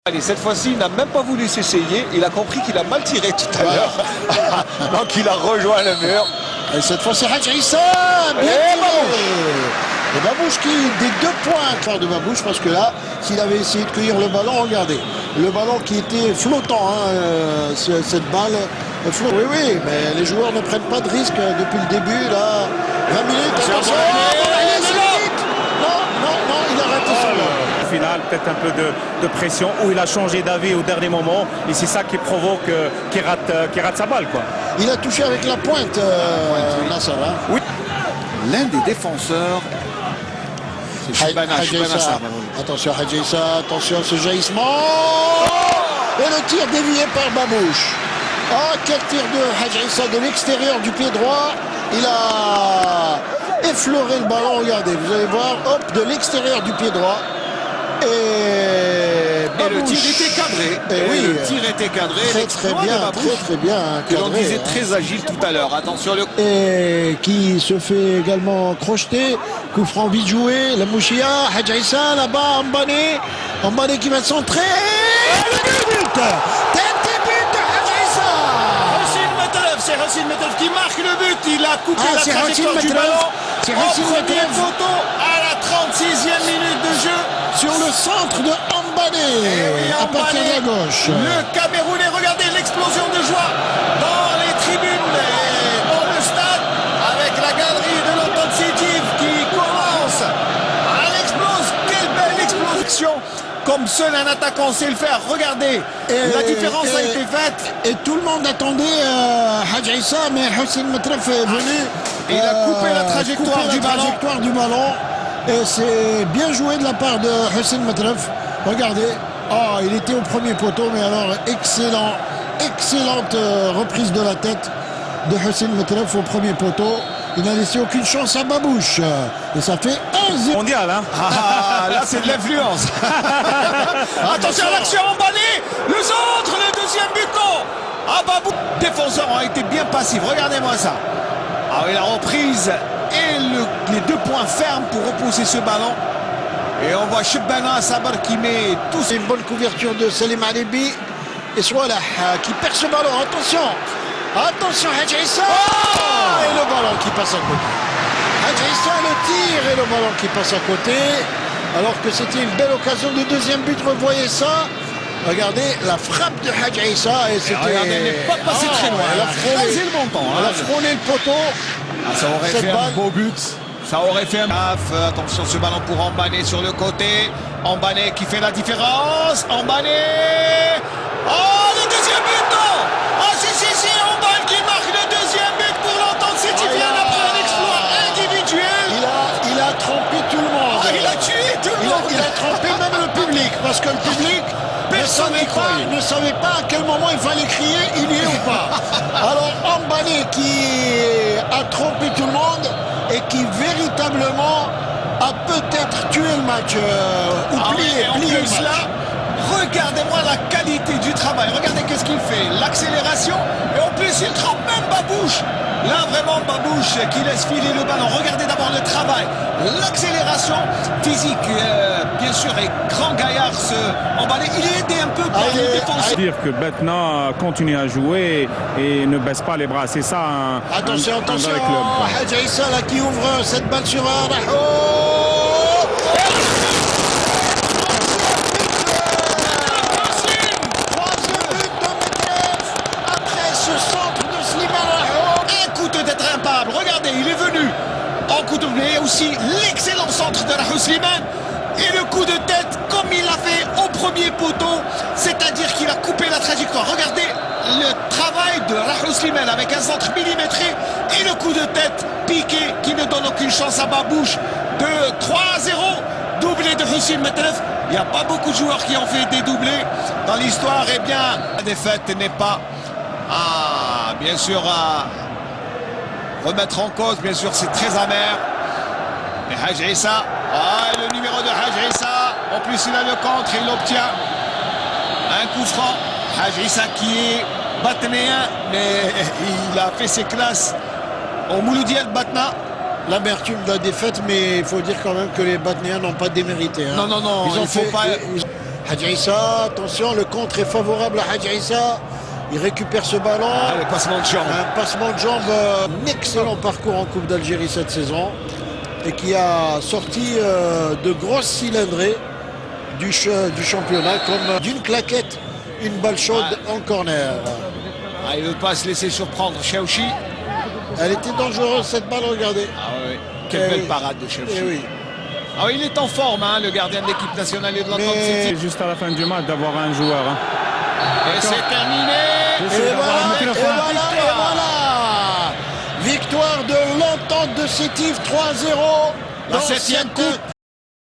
Allez, cette fois-ci, il n'a même pas voulu s'essayer. Il a compris qu'il a mal tiré tout à l'heure. Donc il a rejoint le mur. Et cette fois, c'est Hadj Issa. Bien Et Et Babouche qui, des 2 points de Babouche, parce que là, s'il avait essayé de cueillir le ballon, regardez. Le ballon qui était flottant, cette balle. Oui, mais les joueurs ne prennent pas de risque depuis le début. Là, 20 minutes, attention. Non, il a raté son ballon. Au final, peut-être un peu de pression, où il a changé d'avis au dernier moment, et c'est ça qui provoque qu'il rate sa balle, quoi. Il a touché avec la pointe, Nasser. Hein. Oui. L'un des défenseurs, c'est Shibana. Attention, Hadj Issa, attention, ce jaillissement. Et le tir dévié par Babouche. Ah, quel tir de Hadj Issa de l'extérieur du pied droit. Il a effleuré le ballon, regardez, vous allez voir, hop, de l'extérieur du pied droit. Et le tir était cadré. Oui, le tir était cadré. Très bien. Que l'on disait très agile tout à l'heure. Attention Et qui se fait également crocheter. Coup franc vite joué. La Mouchia, Hadj Issa, là-bas, Mbane qui va centrer. Et le but. Tête et but de Hadj Issa. C'est Hossein Metelef qui marque le but. Il a coupé la c'est trajectoire Hossein du Metelef. ballon. C'est Au Hossein premier Metelef. poteau à la 36e minute de jeu. Sur le centre de Mbane. À partir de la gauche. Le Camerounais, regardez l'explosion de joie dans les tribunes et dans le stade avec la galerie de l'Entente Sétive qui commence. Elle explose. Quelle belle explosion. Comme seul un attaquant sait le faire. Regardez, la différence a été faite. Et tout le monde attendait Hadj Issa, mais Hossein Metelef est venu. Il a coupé la trajectoire du ballon. Et c'est bien joué de la part de Hossein Metelef. Regardez. Il était au premier poteau, mais alors excellente reprise de la tête de Hossein Metelef au premier poteau. Il n'a laissé aucune chance à Babouche. Et ça fait 1-0. Mondial, hein. Là, c'est de l'influence. Attention à l'action Mbane. Le centre, le deuxième but, non. Babou. Défenseurs ont été bien passifs. Regardez-moi ça. La reprise et les 2 points fermes pour repousser ce ballon. Et on voit Shibana Sabar qui met tout. C'est une bonne couverture de Salim Alibi. Et Swallah qui perd ce ballon. Attention, Hadj Issa. Et le ballon qui passe à côté. Hadj Issa, le tir et le ballon qui passe à côté. Alors que c'était une belle occasion de deuxième but. Revoyez ça. Regardez la frappe de Hadj Issa. Et c'était. Regardez, elle n'est pas passée très loin. Elle a frôlé le montant. Elle a frôlé le poteau. Ça aurait fait un beau but. Ça aurait fait un... Attention, ce ballon pour Mbane sur le côté. Mbane qui fait la différence. Mbane. Le deuxième but, non. Si, Mbane qui marque le deuxième but pour l'Entente Sétivienne après un exploit individuel. Il a trompé tout le monde. Il a tué tout le monde. Il a trompé même le public, parce que le public ne savait pas à quel moment il fallait crier, il y est ou pas. Alors Mbane qui a trompé tout le monde et qui véritablement a peut-être tué le match, ou plié le match. Là, regardez-moi la qualité du travail. Regardez qu'est-ce qu'il fait. L'accélération. Et en plus, il trempe même Babouche. Là, vraiment, Babouche qui laisse filer le ballon. Regardez d'abord le travail. L'accélération physique, bien sûr, et grand gaillard, Mbane. Il est aidé un peu par le défenseur. Dire que maintenant continue à jouer et ne baisse pas les bras. C'est ça Attention, un vrai club. Hadj Issa là qui ouvre cette balle sur Raho. Regardez, il est venu en coup de blé, aussi l'excellent centre de Rahou Slimane et le coup de tête comme il l'a fait au premier poteau, c'est-à-dire qu'il a coupé la trajectoire. Regardez le travail de Rahou Slimane avec un centre millimétré et le coup de tête piqué qui ne donne aucune chance à Babouche de 3-0, doublé de Hossein Metelef. Il n'y a pas beaucoup de joueurs qui ont fait des doublés dans l'histoire. Eh bien, la défaite n'est pas bien sûr remettre en cause, bien sûr, c'est très amer. Et Hadj Issa, le numéro de Hadj Issa, en plus il a le contre, il obtient un coup franc. Hadj Issa qui est batnéen, mais il a fait ses classes au Mouloudia de Batna. L'amertume de la défaite, mais il faut dire quand même que les Batnéens n'ont pas démérité. Hein. Non, il faut pas... Hadji Issa, attention, le contre est favorable à Hadji Issa. Il récupère ce ballon. Le passement de jambe. Un passement de jambe, un excellent parcours en Coupe d'Algérie cette saison. Et qui a sorti de grosses cylindrées du championnat, comme d'une claquette, une balle chaude en corner. Il ne veut pas se laisser surprendre, Chaouchi. Elle était dangereuse cette balle, regardez. Oui. Quelle belle parade de Chaouchi. Oui. Il est en forme, le gardien de l'équipe nationale de l'Atlantic City. C'est juste à la fin du match d'avoir un joueur. Et c'est terminé. Et voilà. Victoire de l'Entente de Sétif 3-0 La dans 7e cette coupe.